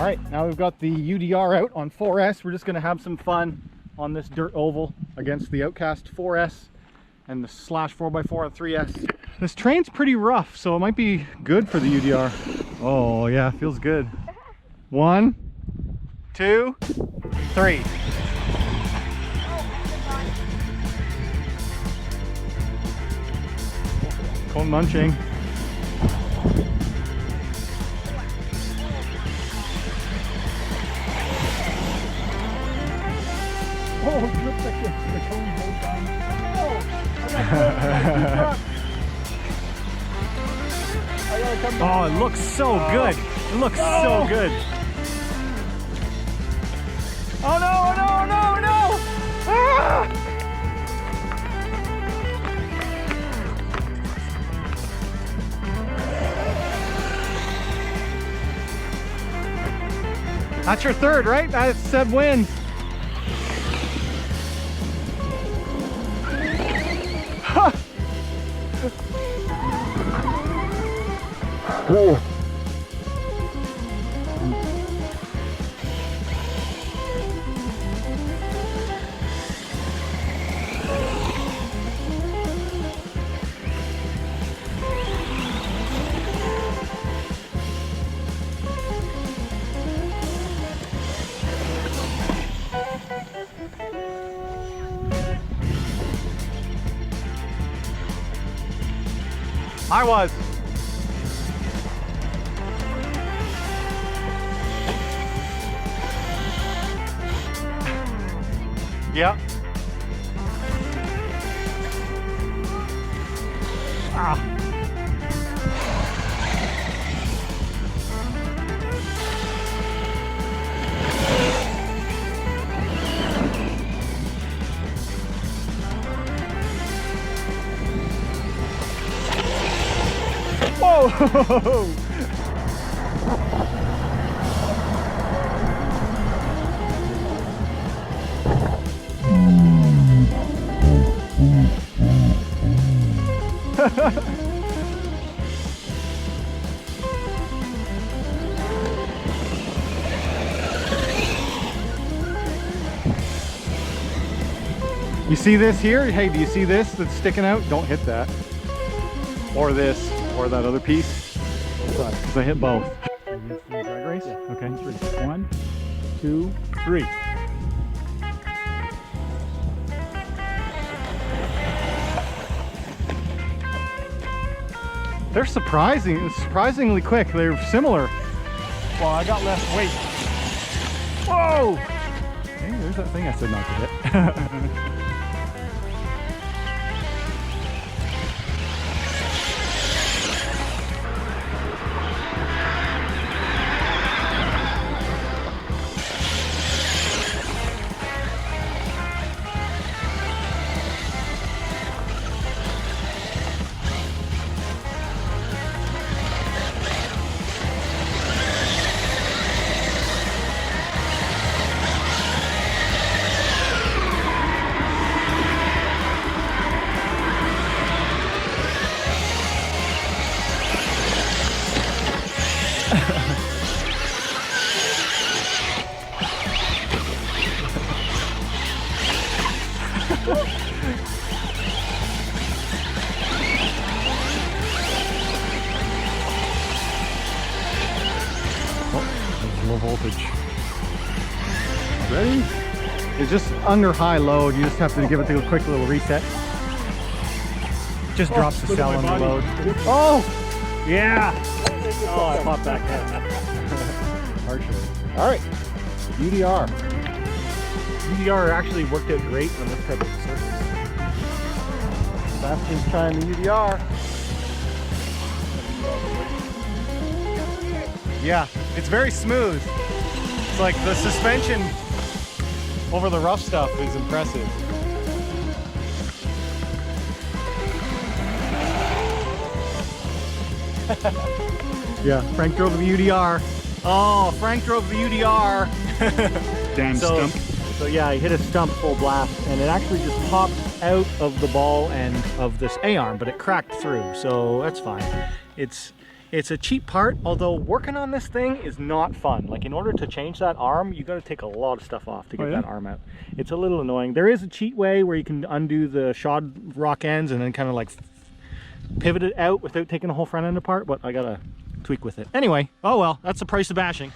All right, now we've got the UDR out on 4S. We're just gonna have some fun on this dirt oval against the Outcast 4S and the Slash 4x4 on 3S. This train's pretty rough, so it might be good for the UDR. Oh yeah, feels good. 1, 2, 3. Cone munching. Oh, it looks like the cone goes down. Oh, it looks so good. It looks so good. Oh no, oh no, oh no, oh no! Ah! That's your third, right? That said win. Whoa. I was. Yep. Ah. Whoa! You see this here? Hey, do you see this that's sticking out? Don't hit that. Or this, or that other piece. Because I hit both. Drag race? Yeah. Okay. 3. 1, 2, 3. They're surprisingly quick. They're similar. Well, I got less weight. Whoa! Hey, there's that thing I said not to hit. Low voltage. Ready? It's just under high load. You just have to give it a quick little reset. Just drops the cell under load. Oh! Yeah! Oh, I popped back in. Partially. Alright. UDR. UDR actually worked out great on this type of surface. Sebastian's trying the UDR. Yeah, it's very smooth. It's like the suspension over the rough stuff is impressive. Yeah, Frank drove the UDR. Oh, Frank drove the UDR. Damn stump. So yeah, he hit a stump full blast, and it actually just popped out of the ball end of this A-arm, but it cracked through, so that's fine. It's a cheap part, although working on this thing is not fun. Like, in order to change that arm, you got to take a lot of stuff off to get that arm out. It's a little annoying. There is a cheat way where you can undo the shod rock ends and then kind of like pivot it out without taking the whole front end apart, but I gotta tweak with it. Anyway, oh well, that's the price of bashing.